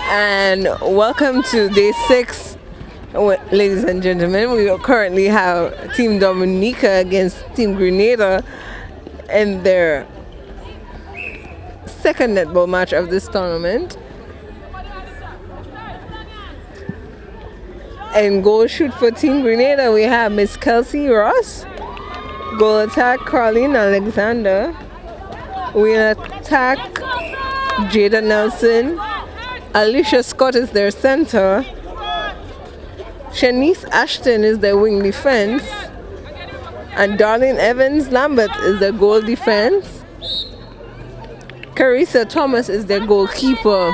And welcome to day 6, ladies and gentlemen. We currently have Team Dominica against Team Grenada in their second netball match of this tournament. And goal shoot for Team Grenada, we have Miss Kelsey Ross. Goal attack, Carlene Alexander. Wing attack, Jada Nelson. Alicia Scott is their center. Shanice Ashton is their wing defense. And Darlene Evans Lambert is their goal defense. Carissa Thomas is their goalkeeper.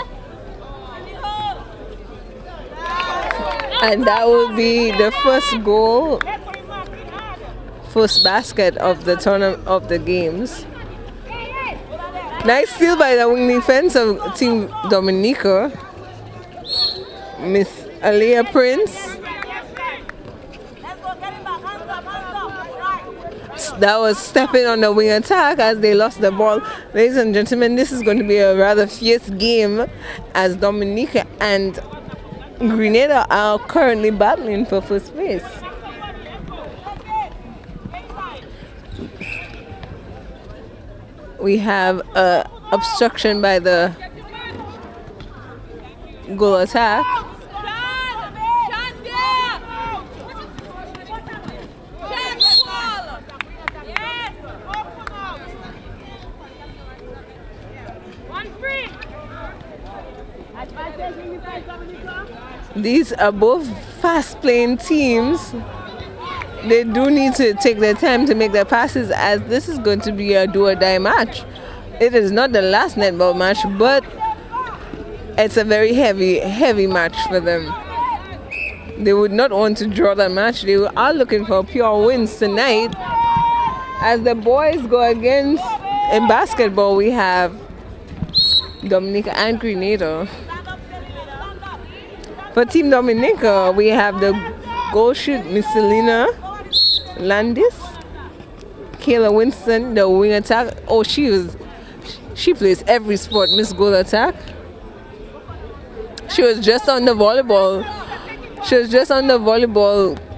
And that will be the first goal, first basket of the tournament of the games. Nice steal by the wing defense of Team Dominica. Miss Aliyah Prince. That was stepping on the wing attack as they lost the ball. Ladies and gentlemen, this is going to be a rather fierce game as Dominica and Grenada are currently battling for first place. We have a obstruction by the goal attack. These are both fast-playing teams. They do need to take their time to make their passes as this is going to be a do-or-die match. It is not the last netball match, but it's a very heavy match for them. They would not want to draw the match. They are looking for pure wins tonight. As the boys go against, in basketball, we have Dominica and Grenada. For Team Dominica, we have the goal shoot, Miss Selena Landis, Kayla Winston, the wing attack. Oh, she plays every sport, Miss Goal Attack. She was just on the volleyball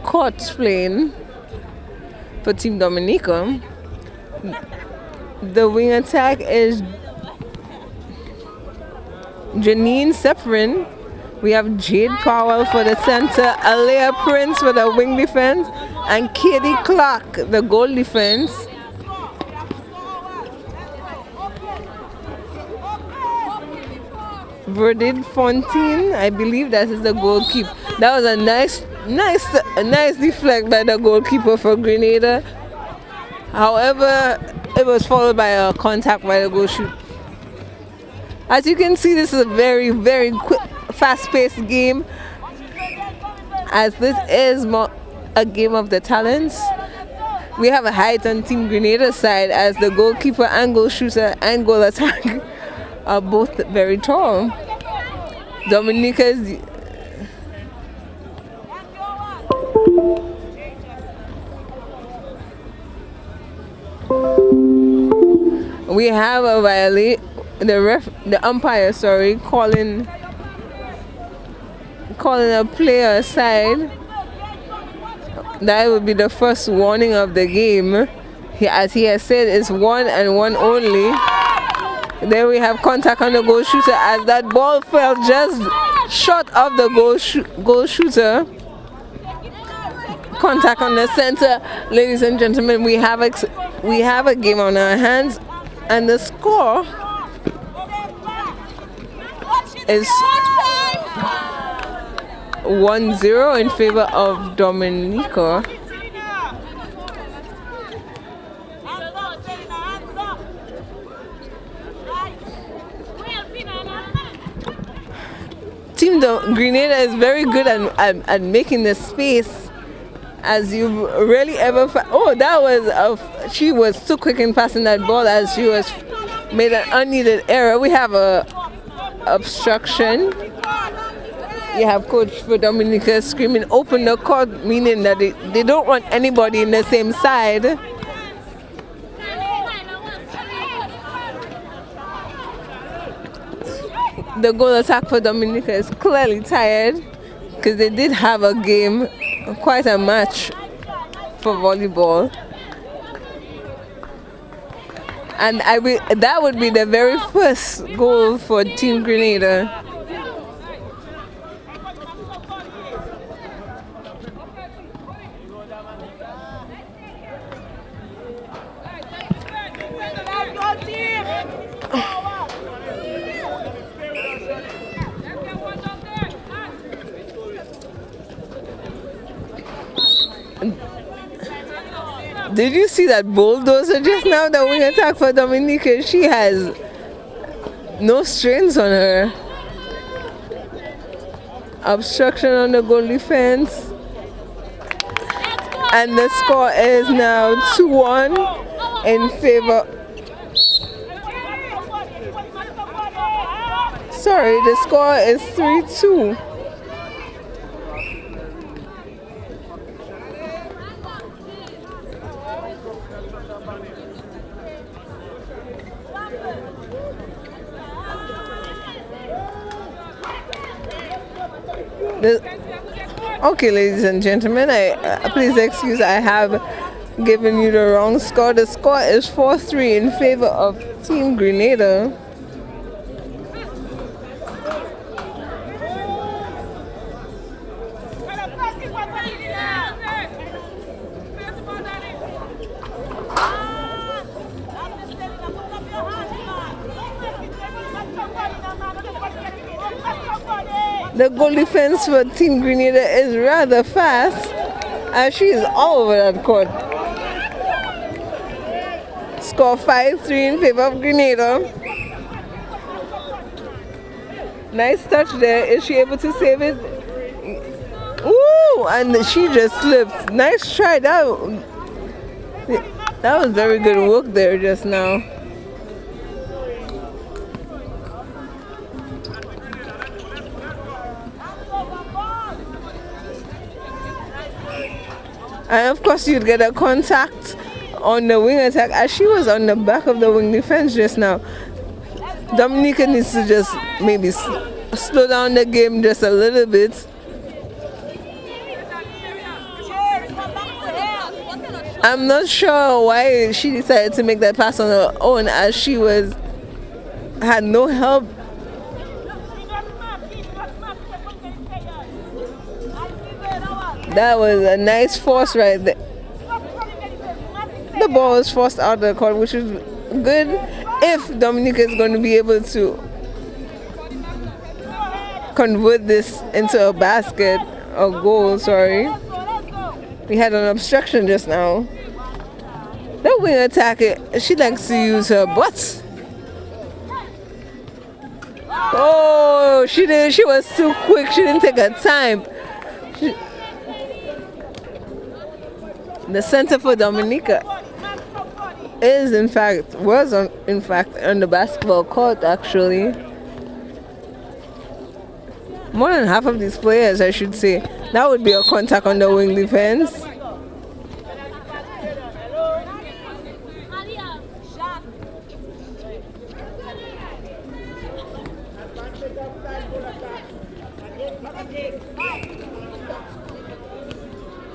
court playing for Team Dominica. The wing attack is Janine Severin. We have Jade Powell for the center, Alea Prince for the wing defense, and Katie Clark, the goal defense. Verdine Fontaine, I believe that is the goalkeeper. That was a nice deflect by the goalkeeper for Grenada. However, it was followed by a contact by the goal shoot. As you can see, this is a very quick, fast-paced game, as this is a game of the talents. We have a height on Team Grenada's side as the goalkeeper and goal shooter and goal attack are both very tall. Dominica's we have a violate. The umpire, calling a player aside. That would be the first warning of the game. As he has said, it's 1 and 1 only. Then we have contact on the goal shooter as that ball fell just short of the goal shooter. Contact on the center. Ladies and gentlemen, we have a game on our hands, and the score is 1-0 in favor of Dominica. Team Grenada is very good at making the space, as you've really ever. Oh, that was she was too quick in passing that ball, as she was made an unneeded error. We have a obstruction. You have coach for Dominica screaming, "Open the court," meaning that they don't want anybody in the same side. The goal attack for Dominica is clearly tired, because they did have a game, quite a match for volleyball. And that would be the very first goal for Team Grenada. Did you see that bulldozer just now? The wing attack for Dominica. She has no strains on her. Obstruction on the goal defense. And the score is now 2-1 in favor. Sorry, the score is 3-2. Okay, ladies and gentlemen, please excuse, I have given you the wrong score. The score is 4-3 in favor of Team Grenada. The goal defense for Team Grenada is rather fast, as she is all over that court. Score 5-3 in favor of Grenada. Nice touch there. Is she able to save it? Ooh, and she just slipped. Nice try. That was very good work there just now. And of course you'd get a contact on the wing attack, as she was on the back of the wing defense just now. Dominica needs to just maybe slow down the game just a little bit. I'm not sure why she decided to make that pass on her own, as she had no help. That was a nice force right there. The ball was forced out of the court, which is good if Dominica is going to be able to convert this into a basket or goal. Sorry, we had an obstruction just now. The wing attacker, she likes to use her butt. Oh, she did. She was too quick. She didn't take her time. The center for Dominica was in fact on the basketball court, actually. More than half of these players, I should say. That would be a contact on the wing defense.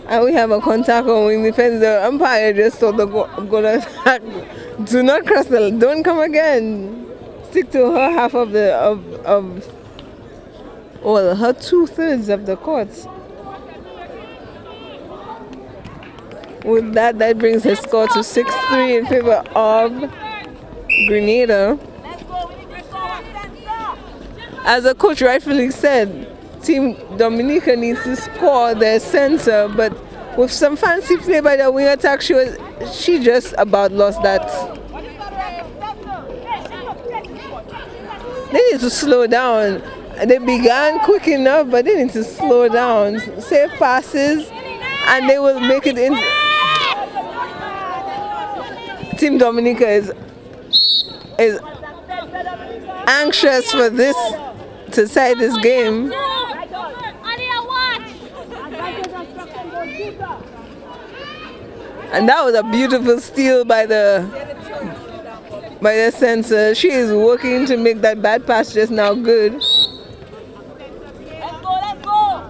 And we have a contact on wing defense. The umpire just told the goal attack, do not cross the, don't come again. Stick to her half of her 2/3 of the court. With that brings the score to 6-3 in favor of Grenada. as the coach rightfully said, Team Dominica needs to score their center, but with some fancy play by the wing attack, she just about lost that. They need to slow down. They began quick enough, but they need to slow down. Safe passes, and they will make it in. Team Dominica is anxious for this to tie this game. And that was a beautiful steal by the center. She is working to make that bad pass just now good. Let's go.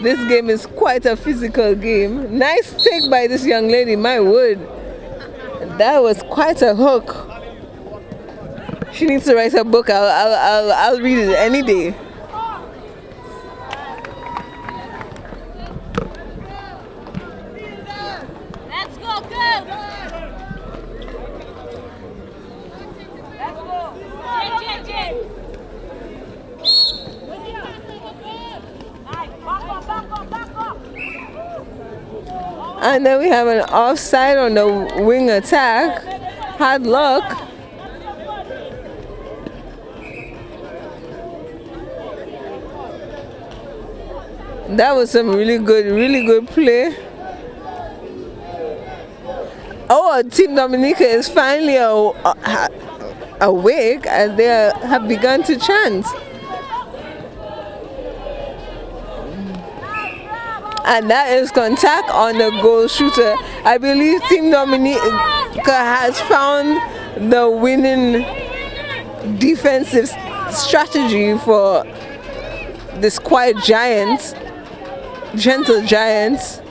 This game is quite a physical game. Nice take by this young lady, my word. That was quite a hook. She needs to write a book. I'll read it any day. Let's go, girl. Let's go. Jay. Nice. Back up. And then we have an offside on the wing attack. Hard luck. That was some really good play. Oh, Team Dominica is finally awake as they have begun to chant. And that is contact on the goal shooter. I believe Team Dominica has found the winning defensive strategy for this quiet giant. Gentle giants.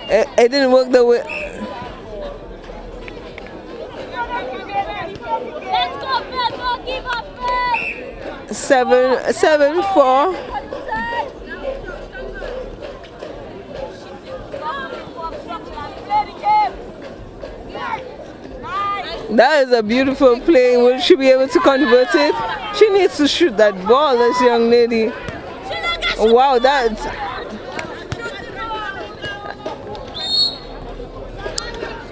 It didn't work the way. Let's go, give up, 7-4. That is a beautiful play. Will she be able to convert it? She needs to shoot that ball, this young lady. Wow, that's...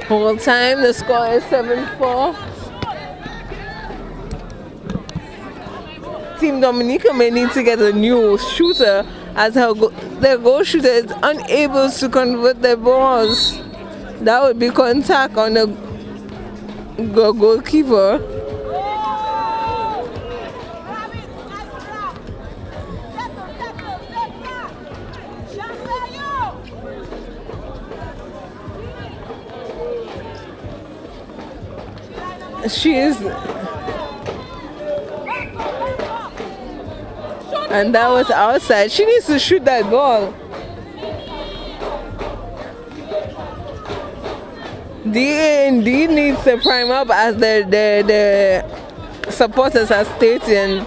Whole time, the score is 7-4. Team Dominica may need to get a new shooter as their goal shooter is unable to convert their balls. That would be contact on the goalkeeper. She is, and that was outside. She needs to shoot that ball. DA indeed needs to prime up as the supporters are stating.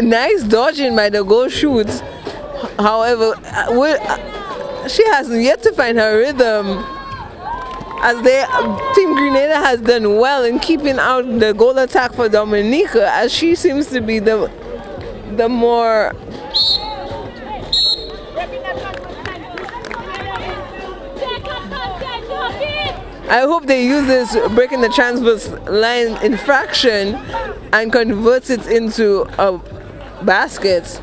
Nice dodging by the goal shoots. However, she has yet to find her rhythm. As Team Grenada has done well in keeping out the goal attack for Dominica, as she seems to be the more I hope they use this breaking the transverse line infraction and convert it into a basket.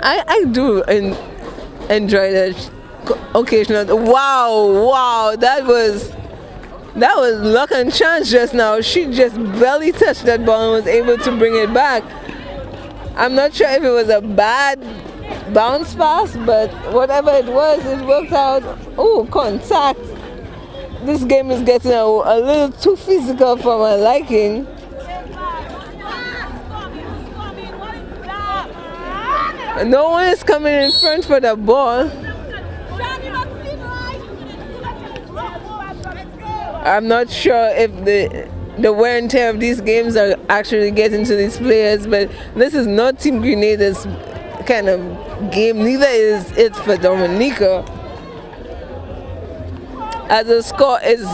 I do enjoy the occasional. Wow, that was luck and chance just now. She just barely touched that ball and was able to bring it back. I'm not sure if it was a bad bounce pass, but whatever it was, it worked out. Oh, contact. This game is getting a little too physical for my liking. No one is coming in front for the ball. I'm not sure if the wear and tear of these games are actually getting to these players, but this is not Team Grenada's kind of game. Neither is it for Dominica. As the score is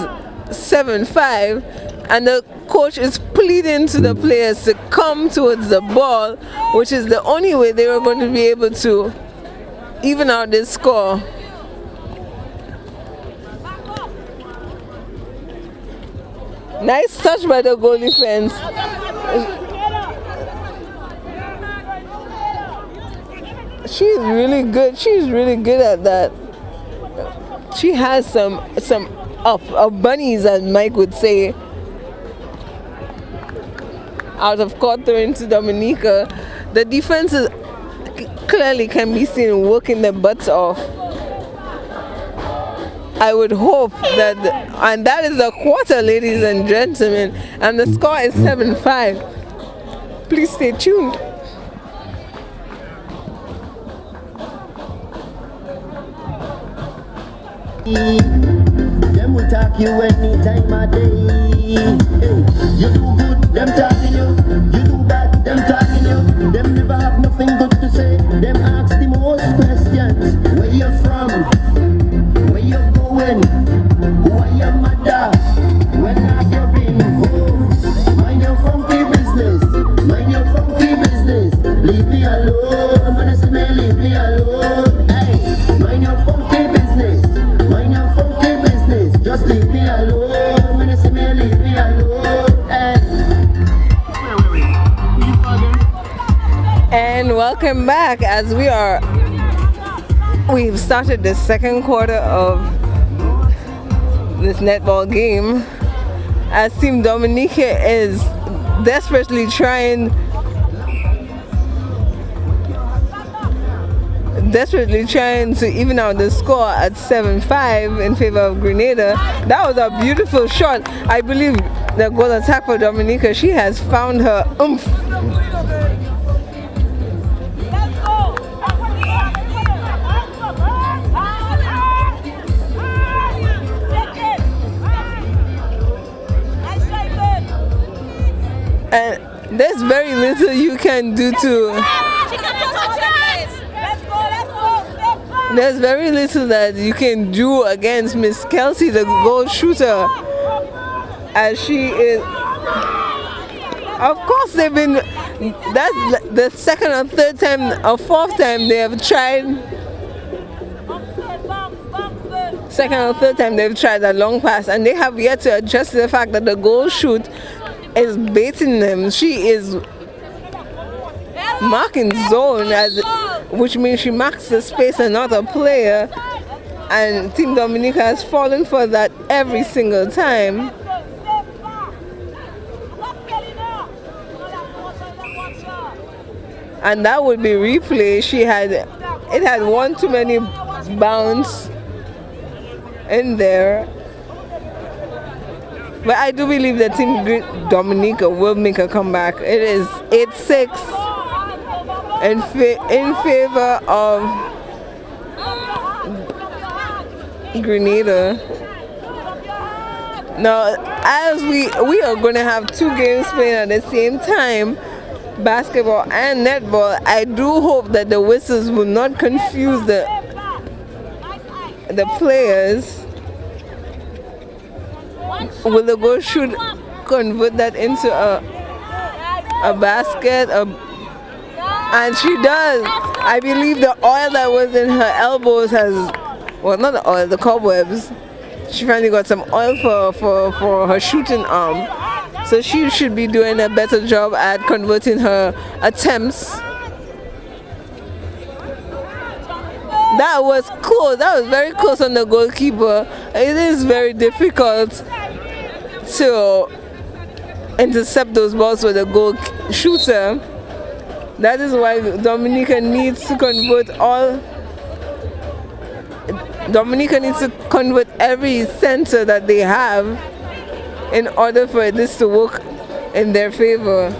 7-5, and the coach is pleading to the players to come towards the ball, which is the only way they were going to be able to even out this score. Nice touch by the goal defense. She's really good. She's really good at that. She has some bunnies, as Mike would say. Out of court throw into Dominica. The defense is clearly can be seen working their butts off. I would hope that, and that is a quarter, ladies and gentlemen, and the score is 7-5. Please stay tuned. Them will talk you any time of day. Hey, you do good, them talking you. You do bad, them talking you. Them never have nothing good to say. Them ask the most questions. Where you from? Where you going? Who are your mother? When have you been home? Mind your funky business. Mind your funky business. Leave me alone. When I say me, leave me alone. Hey, mind your funky business. Mind your funky business. Just leave me alone. When I say me, leave me alone. Hey. And welcome back as we've started the second quarter of this netball game, as Team Dominica is desperately trying to even out the score at 7-5 in favor of Grenada. That was a beautiful shot. I believe the goal attack for Dominica, she has found her oomph. And there's very little you can do to. There's very little that you can do against Miss Kelsey, the goal shooter, as she is. Of course, they've been. That's the second or third time or fourth time they have tried. Second or third time they've tried a long pass, and they have yet to adjust to the fact that the goal shoot is baiting them. She is marking zone, which means she marks the space and not a player, and Team Dominica has fallen for that every single time. And that would be replay. It had one too many bounce in there. But I do believe that Team Dominica will make a comeback. It is 8-6 in favor of Grenada. Now, as we are going to have two games playing at the same time, basketball and netball, I do hope that the whistles will not confuse the players. Will the goal shoot convert that into a basket? And she does. I believe the oil that was in her elbows has, well, not the oil, the cobwebs. She finally got some oil for her shooting arm. So she should be doing a better job at converting her attempts. That was close. That was very close on the goalkeeper. It is very difficult to intercept those balls with a goal shooter. That is why Dominica needs to convert every center that they have in order for this to work in their favor.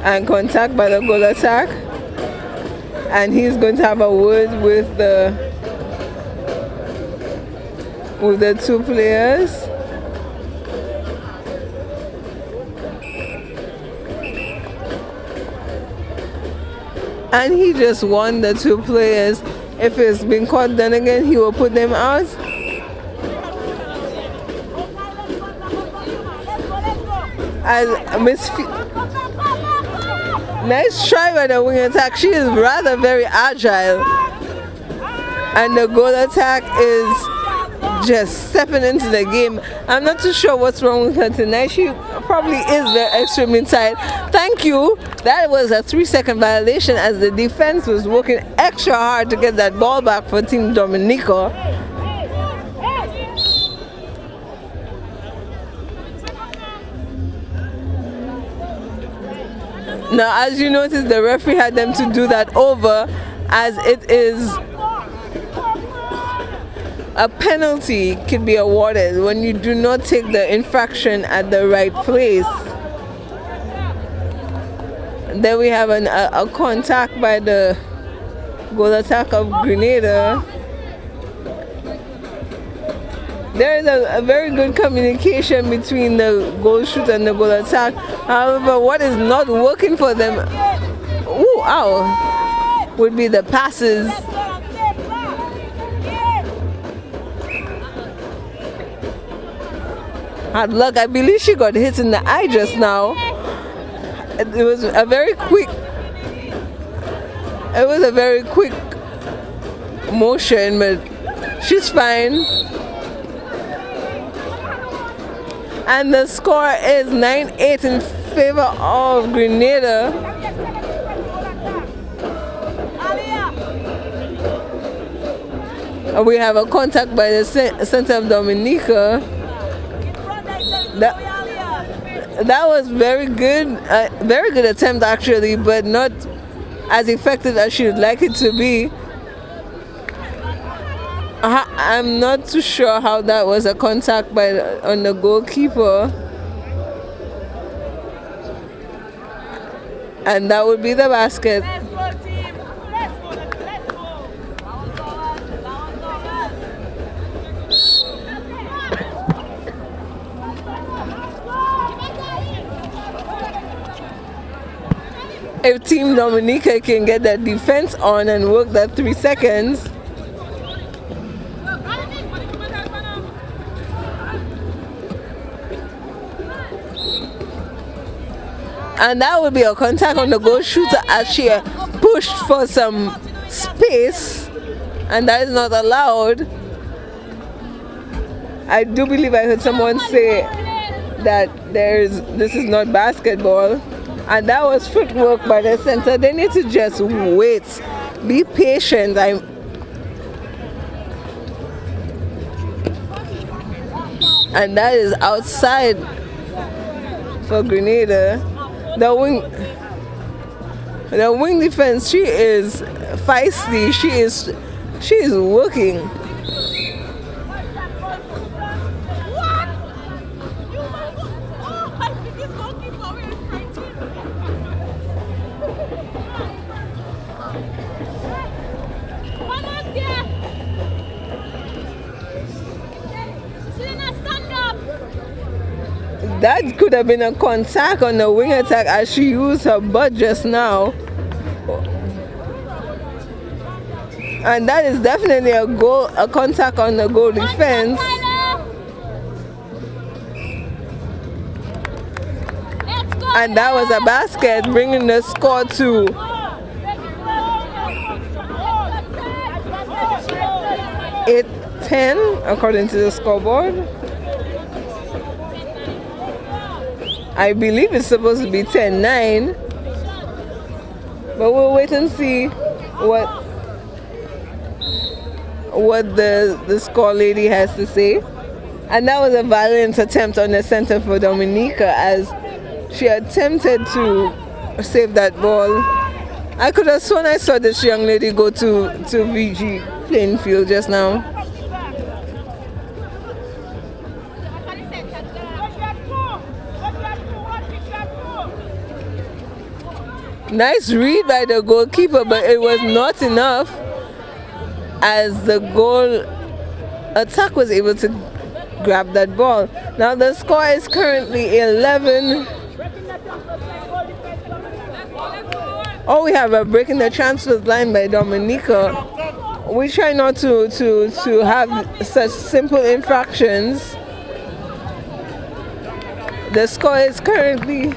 And contact by the goal attack. and he's going to have a word with the two players. And he just won the two players. If it's been caught, then again he will put them out. As Miss nice try by the wing attack. She is rather very agile, and the goal attack is just stepping into the game. I'm not too sure what's wrong with her tonight. She probably is very extremely tired. Thank you. That was a 3-second violation as the defense was working extra hard to get that ball back for Team Dominica. Now, as you notice, the referee had them to do that over, as it is a penalty can be awarded when you do not take the infraction at the right place. Then we have a contact by the goal attack of Grenada. There is a very good communication between the goal shoot and the goal attack. However, what is not working for them, would be the passes. Hard luck. I believe she got hit in the eye just now. It was a very quick motion, but she's fine. And the score is 9-8 in favor of Grenada. We have a contact by the center of Dominica. That was very good attempt actually, but not as effective as she would like it to be. I'm not too sure how that was a contact on the goalkeeper. And that would be the basket. If Team Dominica can get that defense on and work that 3 seconds, and that would be a contact on the goal shooter as she pushed for some space, and that is not allowed. I do believe I heard someone say that this is not basketball, and that was footwork by the center. They need to just wait, be patient. And that is outside for Grenada. The wing defense, she is feisty. She is working. That could have been a contact on the wing attack as she used her butt just now. And that is definitely a contact on the goal defense. And that was a basket, bringing the score to 8-10 according to the scoreboard. I believe it's supposed to be 10-9, but we'll wait and see what the score lady has to say. And that was a valiant attempt on the center for Dominica as she attempted to save that ball. I could have sworn I saw this young lady go to VG playing field just now. Nice read by the goalkeeper, but it was not enough as the goal attack was able to grab that ball. Now the score is currently 11. Oh, we have a break in the transfer line by Dominica. We try not to have such simple infractions. The score is currently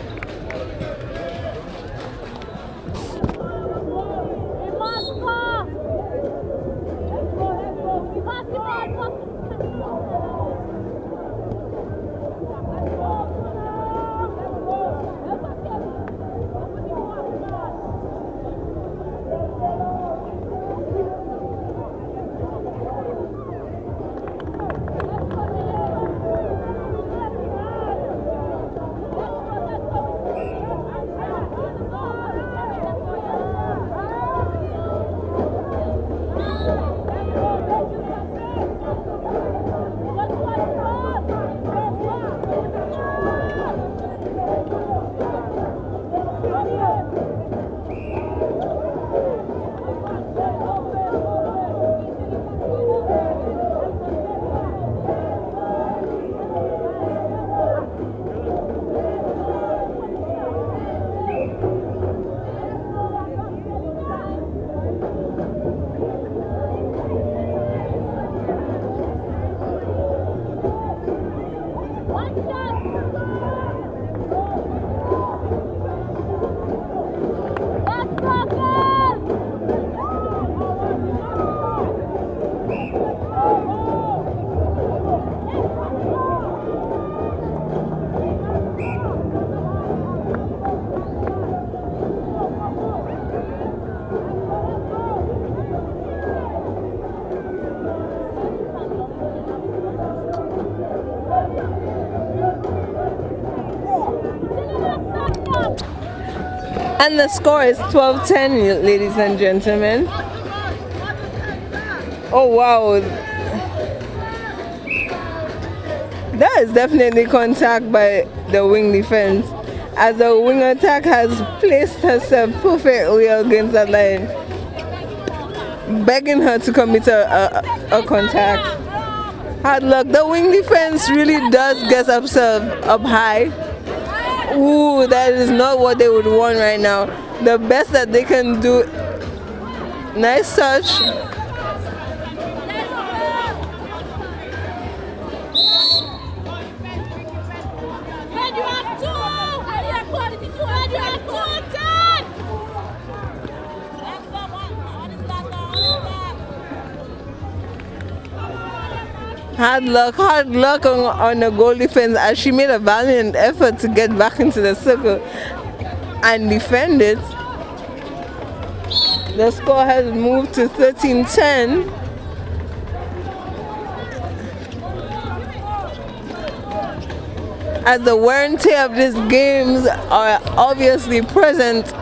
and the score is 12-10, ladies and gentlemen. Oh wow, that is definitely contact by the wing defense, as the wing attack has placed herself perfectly against that line, begging her to commit a contact. Hard luck. The wing defense really does get up high. Ooh, that is not what they would want right now. The best that they can do. Nice touch. Hard luck on the goal defense, as she made a valiant effort to get back into the circle and defend it. The score has moved to 13-10. As the wear and tear of these games are obviously present.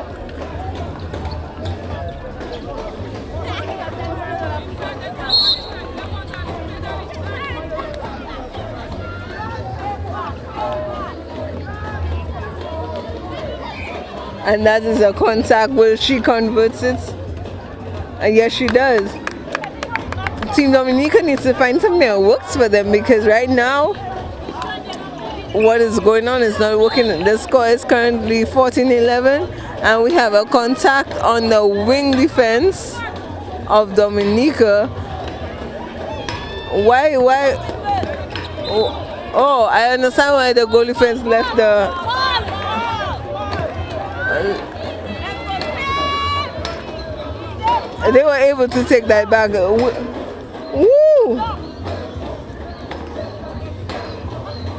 And that is a contact. Will she convert it? And yes, she does. Team Dominica needs to find something that works for them, because right now what is going on is not working. The score is currently 14-11, and we have a contact on the wing defense of Dominica. Why? Oh, I understand why the goal defense left the. They were able to take that back. Woo!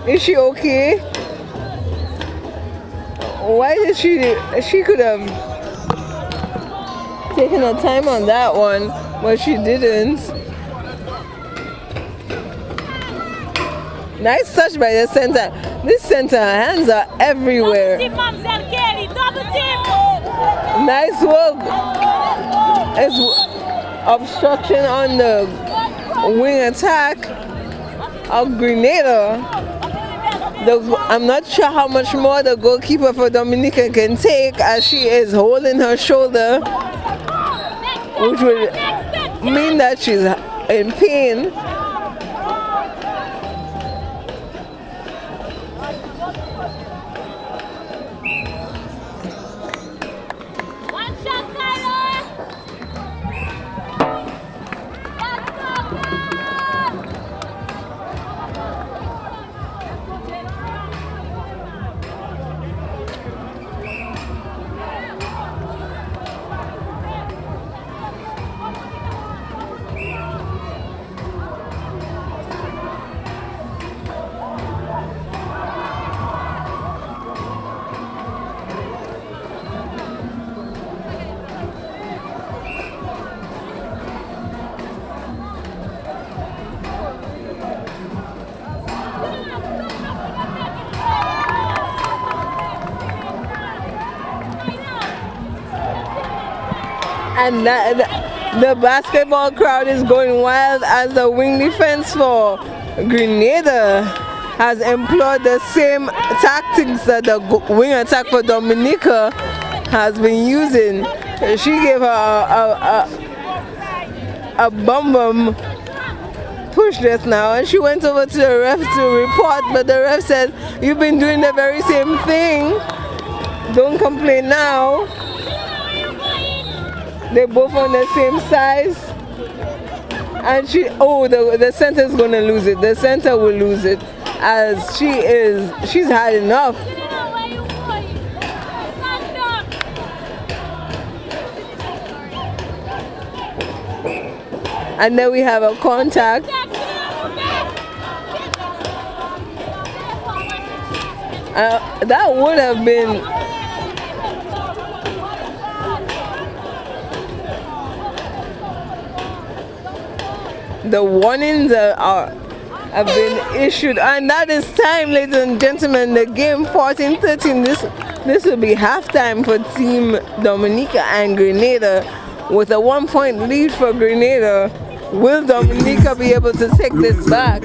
Is she okay? Why did she could have taken her time on that one, but she didn't. Nice touch by the center. This center, hands are everywhere. Nice work. It's obstruction on the wing attack of Grenada. I'm not sure how much more the goalkeeper for Dominica can take, as she is holding her shoulder, which will mean that she's in pain. One shot, Tyler. Let's go, And the basketball crowd is going wild as the wing defense for Grenada has employed the same tactics that the wing attack for Dominica has been using. She gave her a bum push just now, and she went over to the ref to report, but the ref said, "You've been doing the very same thing. Don't complain now." They're both on the same size, and the center is gonna lose it. The center will lose it, as she's had enough. And then we have a contact. That would have been the warnings have been issued, and that is time, ladies and gentlemen. The game 14-13. This will be halftime for Team Dominica and Grenada, with a 1-point lead for Grenada. Will Dominica be able to take this back?